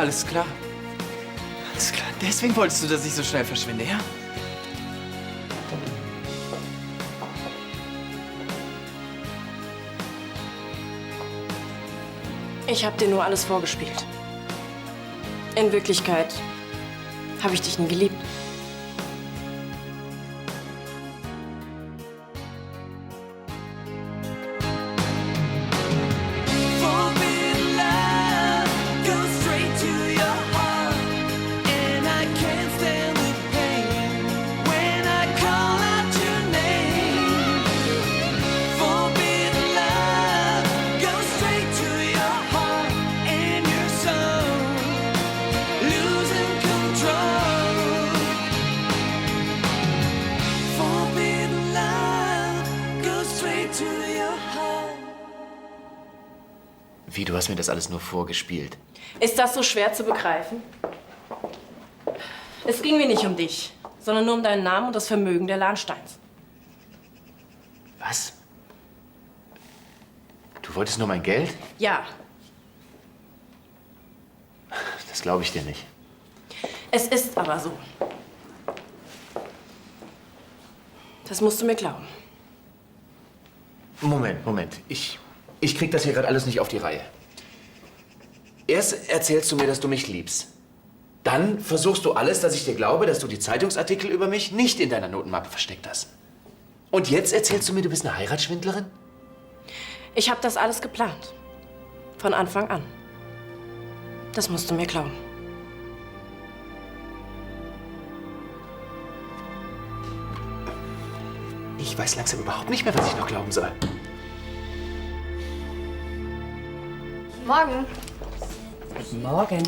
Alles klar. Alles klar. Deswegen wolltest du, dass ich so schnell verschwinde, ja? Ich habe dir nur alles vorgespielt. In Wirklichkeit habe ich dich nie geliebt. Wie, du hast mir das alles nur vorgespielt? Ist das so schwer zu begreifen? Es ging mir nicht um dich, sondern nur um deinen Namen und das Vermögen der Lahnsteins. Was? Du wolltest nur mein Geld? Ja, Das glaube ich dir nicht. es ist aber so. Das musst du mir glauben. Moment. Ich krieg das hier gerade alles nicht auf die Reihe. Erst erzählst du mir, dass du mich liebst. Dann versuchst du alles, dass ich dir glaube, dass du die Zeitungsartikel über mich nicht in deiner Notenmappe versteckt hast. Und jetzt erzählst du mir, du bist eine Heiratsschwindlerin? Ich habe das alles geplant. Von Anfang an. Das musst du mir glauben. Ich weiß langsam überhaupt nicht mehr, was ich noch glauben soll. Morgen. Guten Morgen.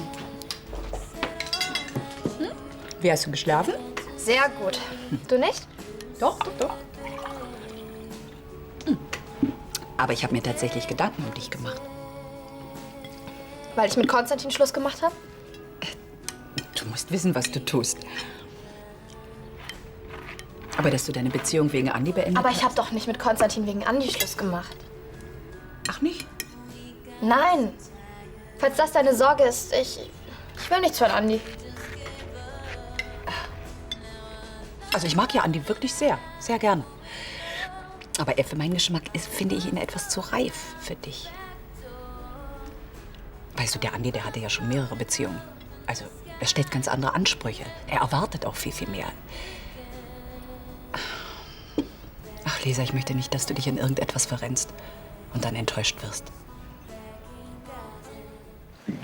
Wie hast du geschlafen? Sehr gut. Du nicht? Doch. Aber ich habe mir tatsächlich Gedanken um dich gemacht. Weil ich mit Konstantin Schluss gemacht habe? Du musst wissen, was du tust. Aber dass du deine Beziehung wegen Andi beendet Aber hast? ich habe doch nicht mit Konstantin wegen Andi Schluss gemacht. Ach nicht? Nein. Falls das deine Sorge ist, ich will nichts von Andi. Also ich mag ja Andi wirklich sehr, sehr gerne. Aber für meinen Geschmack finde ich ihn etwas zu reif für dich. Weißt du, der Andi, der hatte ja schon mehrere Beziehungen. Also er stellt ganz andere Ansprüche. Er erwartet auch viel, viel mehr. Ach, Lisa, ich möchte nicht, dass du dich in irgendetwas verrennst und dann enttäuscht wirst.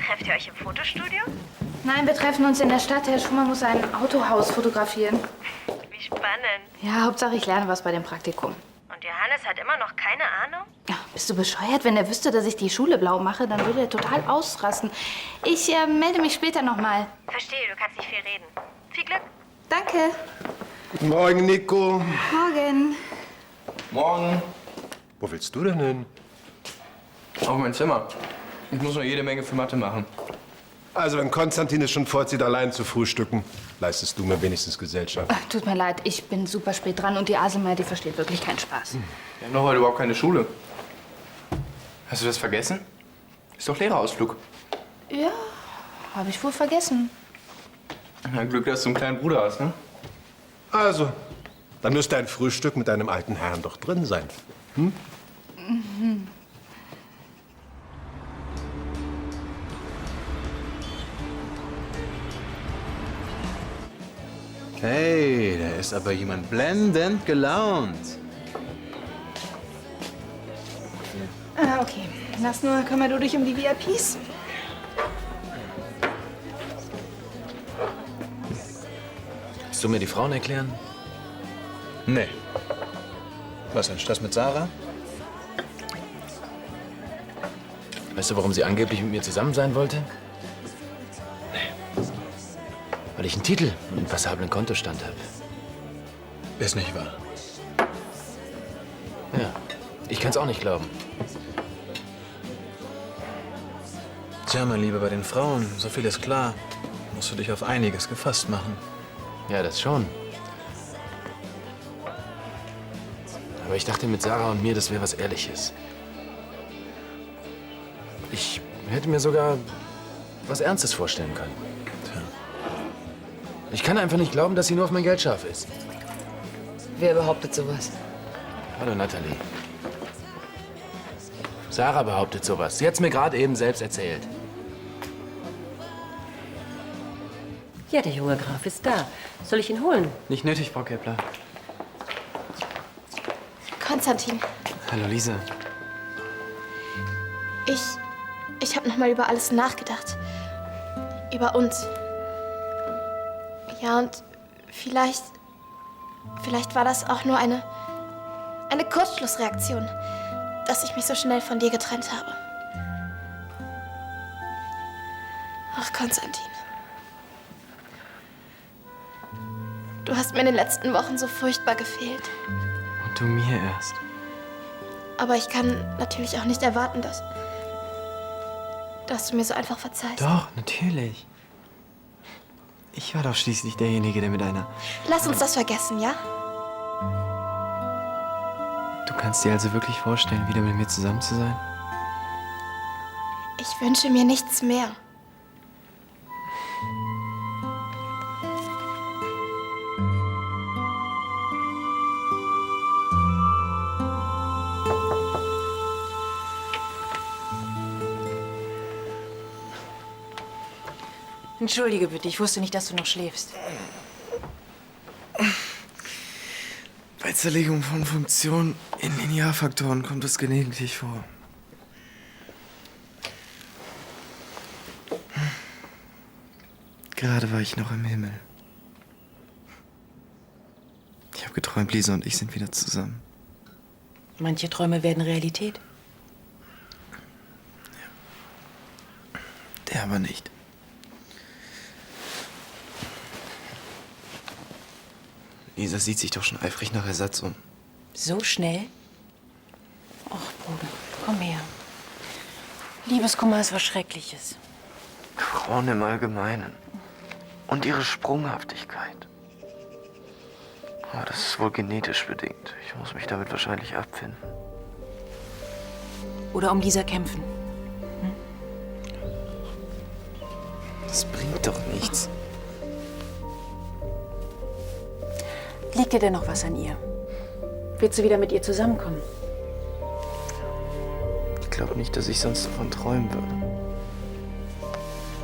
Trefft ihr euch im Fotostudio? Nein, wir treffen uns in der Stadt. Herr Schumann muss ein Autohaus fotografieren. Wie spannend. Ja, Hauptsache ich lerne was bei dem Praktikum. Und Johannes hat immer noch keine Ahnung? Ja, bist du bescheuert? Wenn er wüsste, dass ich die Schule blau mache, dann würde er total ausrasten. Ich melde mich später noch mal. Verstehe, du kannst nicht viel reden. Viel Glück. Danke. Guten Morgen, Nico. Morgen. Morgen. Wo willst du denn hin? Auf mein Zimmer. Ich muss noch jede Menge für Mathe machen. Also, wenn Konstantin es schon vorzieht, allein zu frühstücken, leistest du mir wenigstens Gesellschaft. Ach, tut mir leid, ich bin super spät dran und die Aselmeier, die versteht wirklich keinen Spaß. Wir haben doch heute überhaupt keine Schule. Hast du das vergessen? Ist doch Lehrerausflug. Ja, habe ich wohl vergessen. Na, Glück, dass du einen kleinen Bruder hast, ne? Also, dann müsste ein Frühstück mit deinem alten Herrn doch drin sein. Hm? Mhm. Hey, da ist aber jemand blendend gelaunt. Okay. Lass nur, kümmere du dich um die VIPs. Willst du mir die Frauen erklären? Nee. Was, ein Stress mit Sarah? Weißt du, warum sie angeblich mit mir zusammen sein wollte? Nee. Weil ich einen Titel und einen passablen Kontostand habe. Ist nicht wahr. Ja, ich kann's auch nicht glauben. Tja, mein Lieber, bei den Frauen, so viel ist klar, musst du dich auf einiges gefasst machen. Ja, das schon. Aber ich dachte mit Sarah und mir, das wäre was Ehrliches. Ich hätte mir sogar was Ernstes vorstellen kann. Ich kann einfach nicht glauben, dass sie nur auf mein Geld scharf ist. Wer behauptet sowas? Hallo, Natalie. Sarah behauptet sowas. Sie hat's mir gerade eben selbst erzählt. Ja, der junge Graf ist da. Soll ich ihn holen? Nicht nötig, Frau Kepler. Konstantin, Hallo, Lisa. ich habe noch mal über alles nachgedacht. Über uns. Ja, und vielleicht war das auch nur eine Kurzschlussreaktion, dass ich mich so schnell von dir getrennt habe. Ach, Konstantin. Du hast mir in den letzten Wochen so furchtbar gefehlt. Und du mir erst. Aber ich kann natürlich auch nicht erwarten, dass du mir so einfach verzeihst. Doch, natürlich. Ich war doch schließlich derjenige, der mit einer... Lass uns das vergessen, ja? Du kannst dir also wirklich vorstellen, wieder mit mir zusammen zu sein? Ich wünsche mir nichts mehr. Entschuldige bitte, ich wusste nicht, dass du noch schläfst. Bei Zerlegung von Funktionen in Linearfaktoren kommt es gelegentlich vor. Gerade war ich noch im Himmel. Ich habe geträumt, Lisa und ich sind wieder zusammen. Manche Träume werden Realität. Der aber nicht. Lisa sieht sich doch schon eifrig nach Ersatz um. So schnell? Ach, Bruder, komm her. Liebeskummer ist was Schreckliches. Frauen im Allgemeinen. Und ihre Sprunghaftigkeit. Aber das ist wohl genetisch bedingt. Ich muss mich damit wahrscheinlich abfinden. Oder um Lisa kämpfen. Das bringt doch nichts. Liegt dir denn noch was an ihr? Willst du wieder mit ihr zusammenkommen? Ich glaube nicht, dass ich sonst davon träumen würde.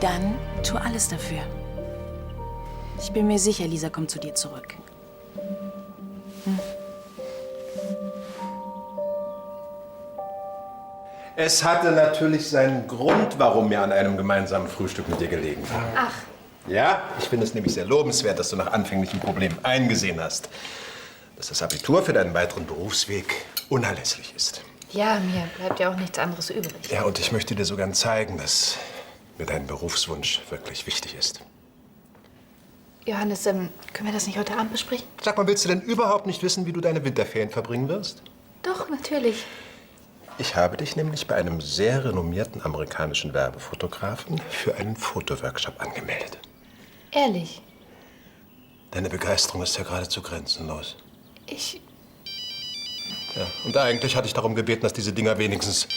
Dann tu alles dafür. Ich bin mir sicher, Lisa kommt zu dir zurück. Es hatte natürlich seinen Grund, warum mir an einem gemeinsamen Frühstück mit dir gelegen war. Ach. Ja, ich finde es nämlich sehr lobenswert, dass du nach anfänglichen Problemen eingesehen hast, dass das Abitur für deinen weiteren Berufsweg unerlässlich ist. Ja, mir bleibt ja auch nichts anderes übrig. Ja, und ich möchte dir sogar zeigen, dass mir dein Berufswunsch wirklich wichtig ist. Johannes, können wir das nicht heute Abend besprechen? Sag mal, willst du denn überhaupt nicht wissen, wie du deine Winterferien verbringen wirst? Doch, natürlich. Ich habe dich nämlich bei einem sehr renommierten amerikanischen Werbefotografen für einen Fotoworkshop angemeldet. Ehrlich? Deine Begeisterung ist ja geradezu grenzenlos. Ich... Ja, und eigentlich hatte ich darum gebeten, dass diese Dinger wenigstens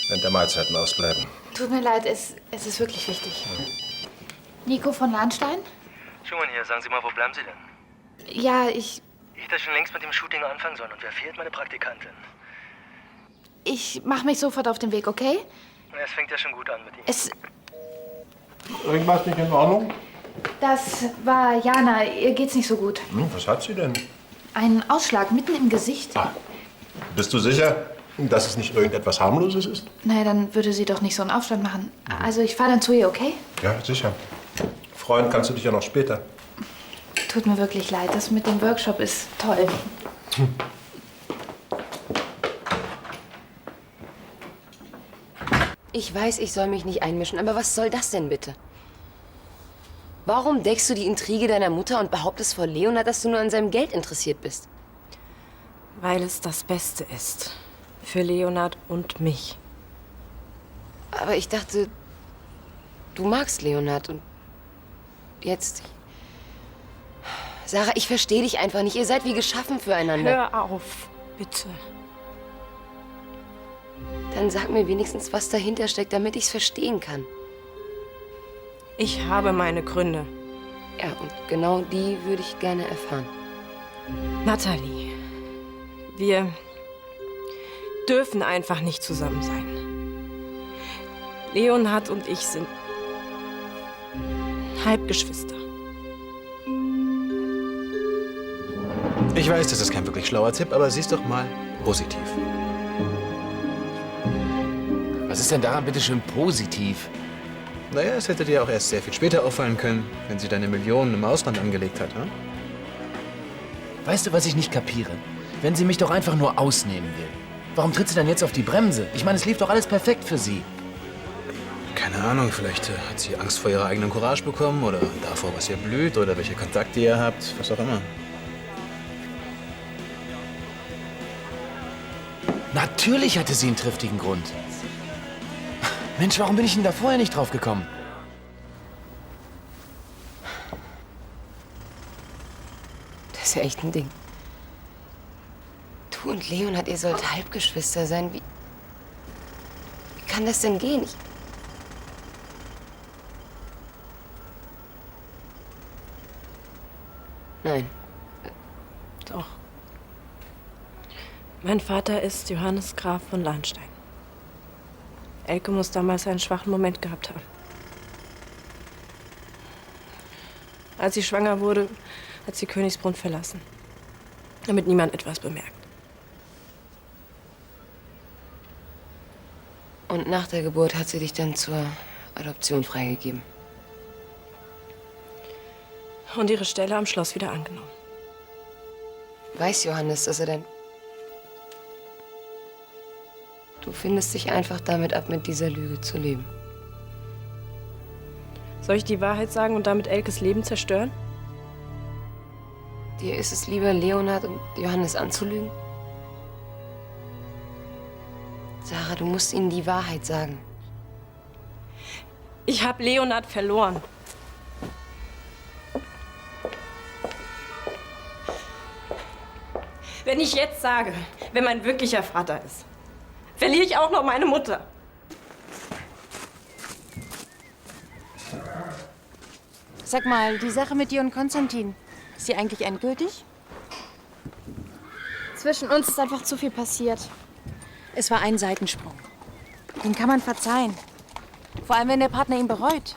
während der Mahlzeiten ausbleiben. Tut mir leid, es ist wirklich wichtig. Nico von Lahnstein? Schumann hier, sagen Sie mal, wo bleiben Sie denn? Ja, ich hätte schon längst mit dem Shooting anfangen sollen. Und wer fehlt? Meine Praktikantin. mache mich sofort auf den Weg, okay? Es fängt ja schon gut an mit Ihnen. Irgendwas nicht in Ordnung? Das war Jana. Ihr geht's nicht so gut. Was hat sie denn? Ein Ausschlag mitten im Gesicht. Ah, bist du sicher, dass es nicht irgendetwas Harmloses ist? Naja, dann würde sie doch nicht so einen Aufstand machen. Also ich fahre dann zu ihr, okay? Ja, sicher. Freuen kannst du dich ja noch später. Tut mir wirklich leid. Das mit dem Workshop ist toll. Ich weiß, ich soll mich nicht einmischen, aber was soll das denn bitte? Warum deckst du die Intrige deiner Mutter und behauptest vor Leonard, dass du nur an seinem Geld interessiert bist? Weil es das Beste ist. Für Leonard und mich. Aber ich dachte, du magst Leonard und jetzt... Sarah, ich verstehe dich einfach nicht. Ihr seid wie geschaffen füreinander. Hör auf, bitte. Dann sag mir wenigstens, was dahinter steckt, damit ich's verstehen kann. Ich habe meine Gründe. Ja, und genau die würde ich gerne erfahren. Natalie, wir dürfen einfach nicht zusammen sein. Leonhard und ich sind Halbgeschwister. Ich weiß, das ist kein wirklich schlauer Tipp, aber sieh's doch mal positiv. Was ist denn daran bitte schön positiv? Naja, es hätte dir auch erst sehr viel später auffallen können, wenn sie deine Millionen im Ausland angelegt hat, hm? Weißt du, was ich nicht kapiere? Wenn sie mich doch einfach nur ausnehmen will. Warum tritt sie dann jetzt auf die Bremse? Ich meine, es lief doch alles perfekt für sie. Keine Ahnung, vielleicht hat sie Angst vor ihrer eigenen Courage bekommen oder davor, was ihr blüht oder welche Kontakte ihr habt, was auch immer. Natürlich hatte sie einen triftigen Grund. Mensch, warum bin ich denn da vorher nicht drauf gekommen? Das ist ja echt ein Ding. Du und Leonhard, ihr sollt Halbgeschwister sein. Wie kann das denn gehen? Nein. Doch. Mein Vater ist Johannes Graf von Lahnstein. Elke muss damals einen schwachen Moment gehabt haben. Als sie schwanger wurde, hat sie Königsbrunn verlassen, damit niemand etwas bemerkt. Und nach der Geburt hat sie dich dann zur Adoption freigegeben. Und ihre Stelle am Schloss wieder angenommen. Weiß Johannes, dass er dein... Du findest dich einfach damit ab, mit dieser Lüge zu leben. Soll ich die Wahrheit sagen und damit Elkes Leben zerstören? Dir ist es lieber, Leonhard und Johannes anzulügen? Sarah, du musst ihnen die Wahrheit sagen. Ich habe Leonhard verloren. Wenn ich jetzt sage, wer mein wirklicher Vater ist, verliere ich auch noch meine Mutter. Sag mal, die Sache mit dir und Konstantin, ist die eigentlich endgültig? Zwischen uns ist einfach zu viel passiert. Es war ein Seitensprung. Den kann man verzeihen. Vor allem, wenn der Partner ihn bereut.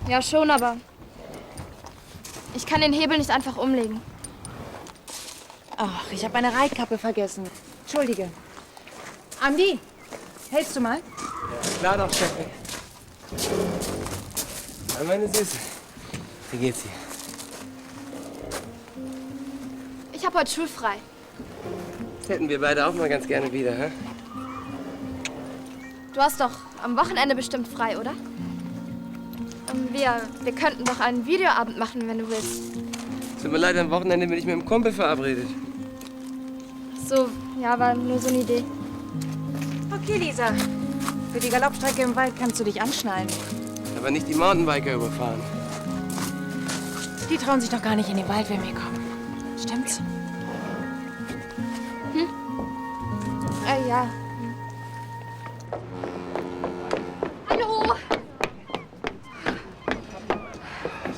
Ja, schon, aber ich kann den Hebel nicht einfach umlegen. Ach, ich habe meine Reitkappe vergessen. Entschuldige. Andi, hältst du mal? Klar doch, Chefin. Na, meine Süße. Wie geht's dir? Ich habe heute schulfrei. Das hätten wir beide auch mal ganz gerne wieder, hä? Du hast doch am Wochenende bestimmt frei, oder? Wir könnten doch einen Videoabend machen, wenn du willst. Tut mir leid, am Wochenende bin ich mit einem Kumpel verabredet. So, ja, war nur so eine Idee. Okay, Lisa. Für die Galoppstrecke im Wald kannst du dich anschnallen. Aber nicht die Mountainbiker überfahren. Die trauen sich doch gar nicht in den Wald, wenn wir kommen. Stimmt's? Ja. Hallo!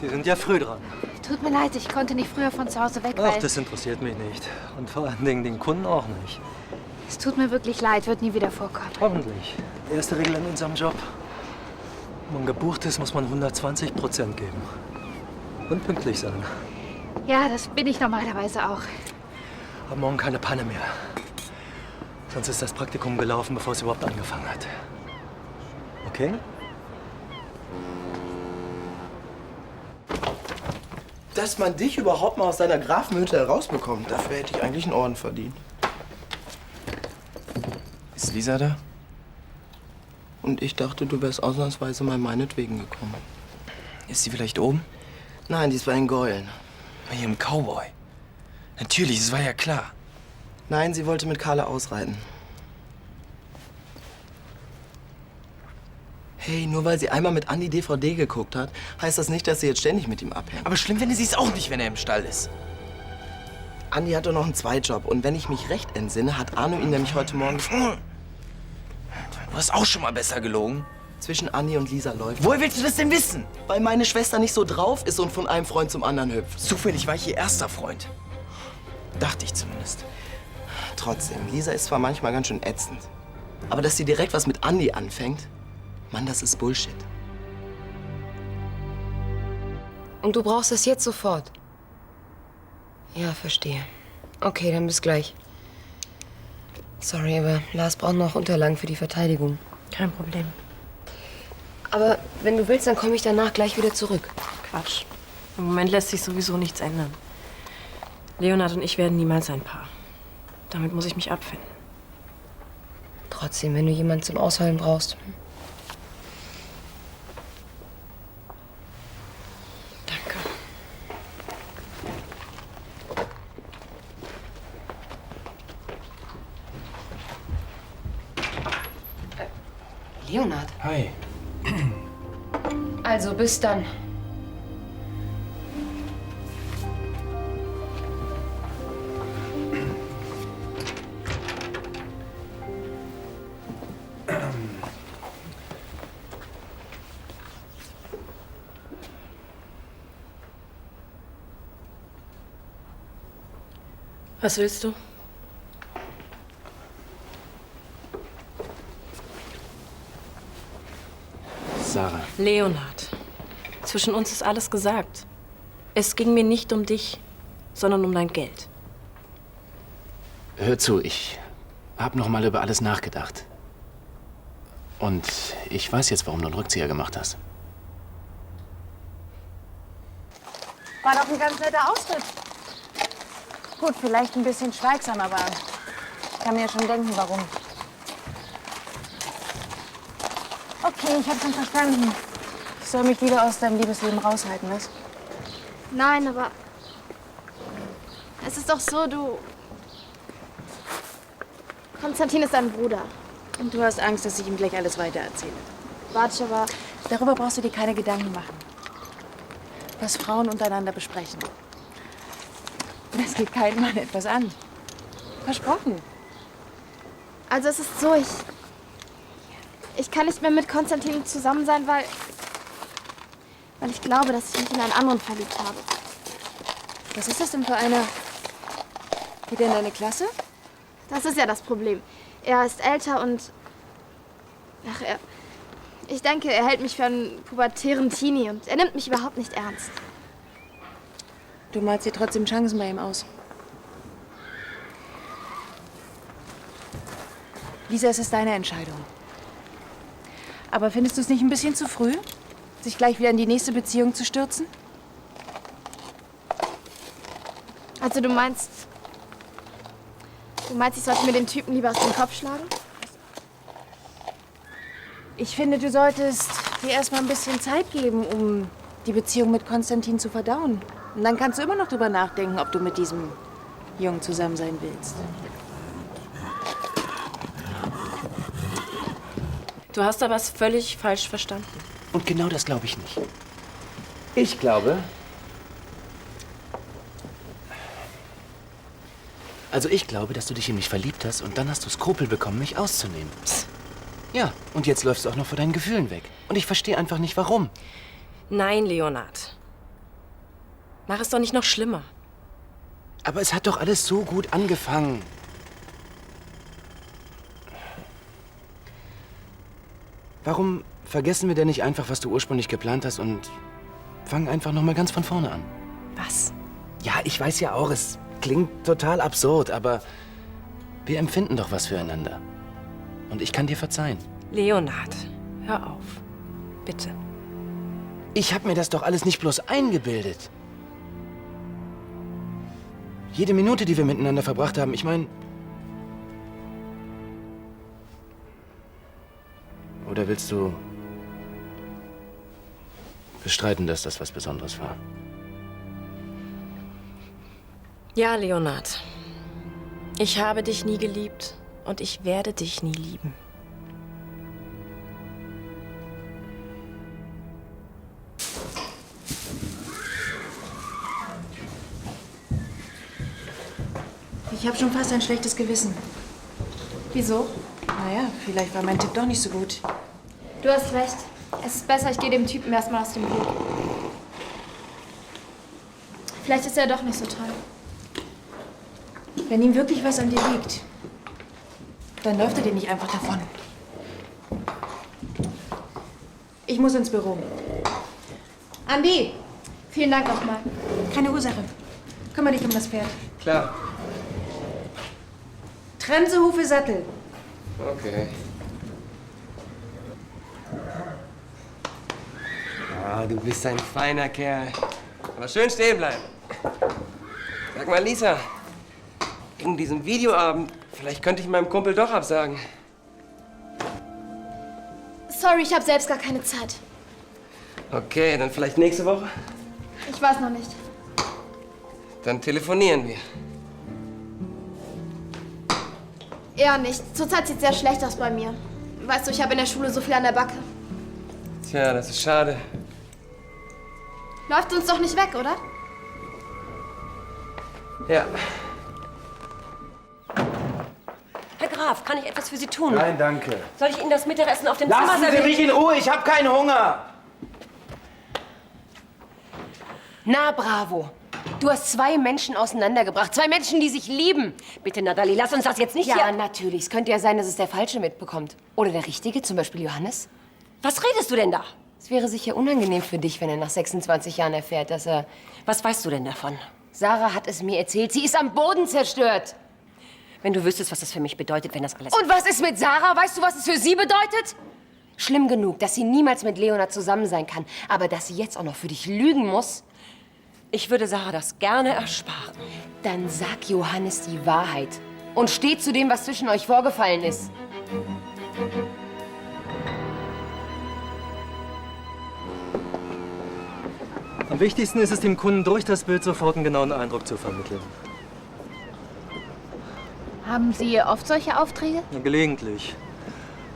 Sie sind ja früh dran. Tut mir leid, ich konnte nicht früher von zu Hause weg, Ach, weil... das interessiert mich nicht. Und vor allen Dingen den Kunden auch nicht. Es tut mir wirklich leid, wird nie wieder vorkommen. Hoffentlich. Erste Regel in unserem Job. Wenn man gebucht ist, muss man 120% geben. Und pünktlich sein. Ja, das bin ich normalerweise auch. Aber morgen keine Panne mehr. Sonst ist das Praktikum gelaufen, bevor es überhaupt angefangen hat. Okay? Dass man dich überhaupt mal aus deiner Grafenhütte herausbekommt, dafür hätte ich eigentlich einen Orden verdient. Ist Lisa da? Und ich dachte, du wärst ausnahmsweise mal meinetwegen gekommen. Ist sie vielleicht oben? Nein, die ist bei den Gäulen. Bei ihrem Cowboy. Natürlich, das war ja klar. Nein, sie wollte mit Carla ausreiten. Hey, nur weil sie einmal mit Andi DVD geguckt hat, heißt das nicht, dass sie jetzt ständig mit ihm abhängt. Aber schlimm finde sie es auch nicht, wenn er im Stall ist. Andi hat doch noch einen Zweitjob. Und wenn ich mich recht entsinne, hat Arno ihn nämlich heute Morgen gefragt. Du hast auch schon mal besser gelogen. zwischen Andi und Lisa läuft. Woher willst du das denn wissen? Weil meine Schwester nicht so drauf ist und von einem Freund zum anderen hüpft. Zufällig war ich ihr erster Freund. Dachte ich zumindest. Trotzdem, Lisa ist zwar manchmal ganz schön ätzend, aber dass sie direkt was mit Andi anfängt, Mann, das ist Bullshit. Und du brauchst das jetzt sofort? Ja, verstehe. Okay, dann bis gleich. Sorry, aber Lars braucht noch Unterlagen für die Verteidigung. Kein Problem. Aber wenn du willst, dann komme ich danach gleich wieder zurück. Quatsch. Im Moment lässt sich sowieso nichts ändern. Leonhard und ich werden niemals ein Paar. Damit muss ich mich abfinden. Trotzdem, wenn du jemanden zum Ausheulen brauchst. Danke. Leonhard. Hi. Also, bis dann. Was willst du? Sarah. Leonhard, zwischen uns ist alles gesagt. Es ging mir nicht um dich, sondern um dein Geld. Hör zu, ich habe noch mal über alles nachgedacht. Und ich weiß jetzt, warum du einen Rückzieher gemacht hast. War doch ein ganz netter Ausritt. Gut, vielleicht ein bisschen schweigsam, aber ich kann mir schon denken, warum. Okay, ich habe schon verstanden. Ich soll mich wieder aus deinem Liebesleben raushalten, was? Nein, aber es ist doch so, Konstantin ist dein Bruder. Und du hast Angst, dass ich ihm gleich alles weitererzähle. Warte, aber Darüber brauchst du dir keine Gedanken machen. Was Frauen untereinander besprechen. Das geht keinen Mann etwas an. Versprochen. also es ist so, ich kann nicht mehr mit Konstantin zusammen sein, weil ich glaube, dass ich mich in einen anderen verliebt habe. Was ist das denn für einer? Geht er in deine Klasse? Das ist ja das Problem. Er ist älter und ich denke, er hält mich für einen pubertären Teenie und er nimmt mich überhaupt nicht ernst. Du malst dir trotzdem Chancen bei ihm aus. Lisa, es ist deine Entscheidung. Aber findest du es nicht ein bisschen zu früh, sich gleich wieder in die nächste Beziehung zu stürzen? Also du meinst, ich sollte mir den Typen lieber aus dem Kopf schlagen? Ich finde, du solltest dir erstmal ein bisschen Zeit geben, um die Beziehung mit Konstantin zu verdauen. Und dann kannst du immer noch drüber nachdenken, ob du mit diesem Jungen zusammen sein willst. Du hast da was völlig falsch verstanden. Und genau das glaube ich nicht. Ich glaube... ich glaube, dass du dich in mich verliebt hast und dann hast du Skrupel bekommen, mich auszunehmen. Ja, und jetzt läufst du auch noch vor deinen Gefühlen weg. Und ich verstehe einfach nicht, warum. Nein, Leonhard. Mach es doch nicht noch schlimmer. Aber es hat doch alles so gut angefangen. Warum vergessen wir denn nicht einfach, was du ursprünglich geplant hast und fangen einfach noch mal ganz von vorne an? Was? Ja, ich weiß ja auch, es klingt total absurd, aber wir empfinden doch was füreinander. Und ich kann dir verzeihen. Leonhard, hör auf. Bitte. Ich habe mir das doch alles nicht bloß eingebildet. Jede Minute, die wir miteinander verbracht haben, ich meine... Oder willst du bestreiten, dass das was Besonderes war? Ja, Leonhard. Ich habe dich nie geliebt und ich werde dich nie lieben. Ich habe schon fast ein schlechtes Gewissen. Wieso? Naja, vielleicht war mein Tipp doch nicht so gut. Du hast recht. Es ist besser, ich gehe dem Typen erstmal aus dem Weg. Vielleicht ist er doch nicht so toll. Wenn ihm wirklich was an dir liegt, dann läuft er dir nicht einfach davon. Ich muss ins Büro. Andi! Vielen Dank nochmal. Keine Ursache. Kümmere dich um das Pferd. Klar. Trense, Hufe, Sattel. Okay. Ah, du bist ein feiner Kerl. Aber schön stehen bleiben. Sag mal, Lisa, wegen diesem Videoabend, vielleicht könnte ich meinem Kumpel doch absagen. Sorry, ich habe selbst gar keine Zeit. Okay, dann vielleicht nächste Woche? Ich weiß noch nicht. Dann telefonieren wir. Eher nicht. Zurzeit sieht es sehr schlecht aus bei mir. Weißt du, ich habe in der Schule so viel an der Backe. Tja, das ist schade. Läuft uns doch nicht weg, oder? Ja. Herr Graf, kann ich etwas für Sie tun? Nein, danke. Soll ich Ihnen das Mittagessen auf dem Zimmer Lassen Sie servieren? mich in Ruhe, ich habe keinen Hunger. Na, bravo. Du hast 2 Menschen auseinandergebracht. 2 Menschen, die sich lieben. Bitte, Natalie, lass uns das jetzt nicht Ja, hier... natürlich. Es könnte ja sein, dass es der Falsche mitbekommt. Oder der Richtige, zum Beispiel Johannes. Was redest du denn da? Es wäre sicher unangenehm für dich, wenn er nach 26 Jahren erfährt, dass er... Was weißt du denn davon? Sarah hat es mir erzählt. Sie ist am Boden zerstört. Wenn du wüsstest, was das für mich bedeutet, wenn das alles... Und was ist mit Sarah? Weißt du, was es für sie bedeutet? Schlimm genug, dass sie niemals mit Leonard zusammen sein kann. Aber dass sie jetzt auch noch für dich lügen muss? Ich würde Sarah das gerne ersparen. Dann sag Johannes die Wahrheit. Und steh zu dem, was zwischen euch vorgefallen ist. Am wichtigsten ist es, dem Kunden durch das Bild sofort einen genauen Eindruck zu vermitteln. Haben Sie oft solche Aufträge? Ja, gelegentlich.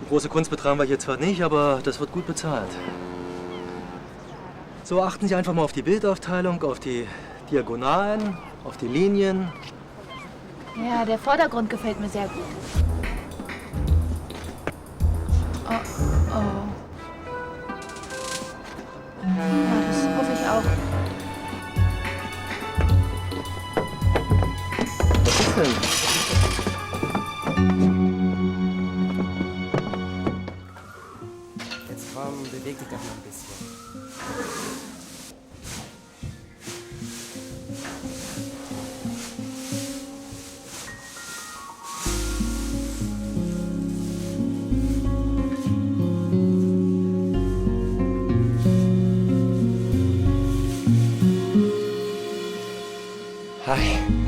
Große Kunst betreiben wir hier zwar nicht, aber das wird gut bezahlt. So, achten Sie einfach mal auf die Bildaufteilung, auf die Diagonalen, auf die Linien. Ja, der Vordergrund gefällt mir sehr gut. Oh, oh. Ja, das hoffe ich auch. Was ist denn? Jetzt komm, beweg dich doch mal ein bisschen. Hi.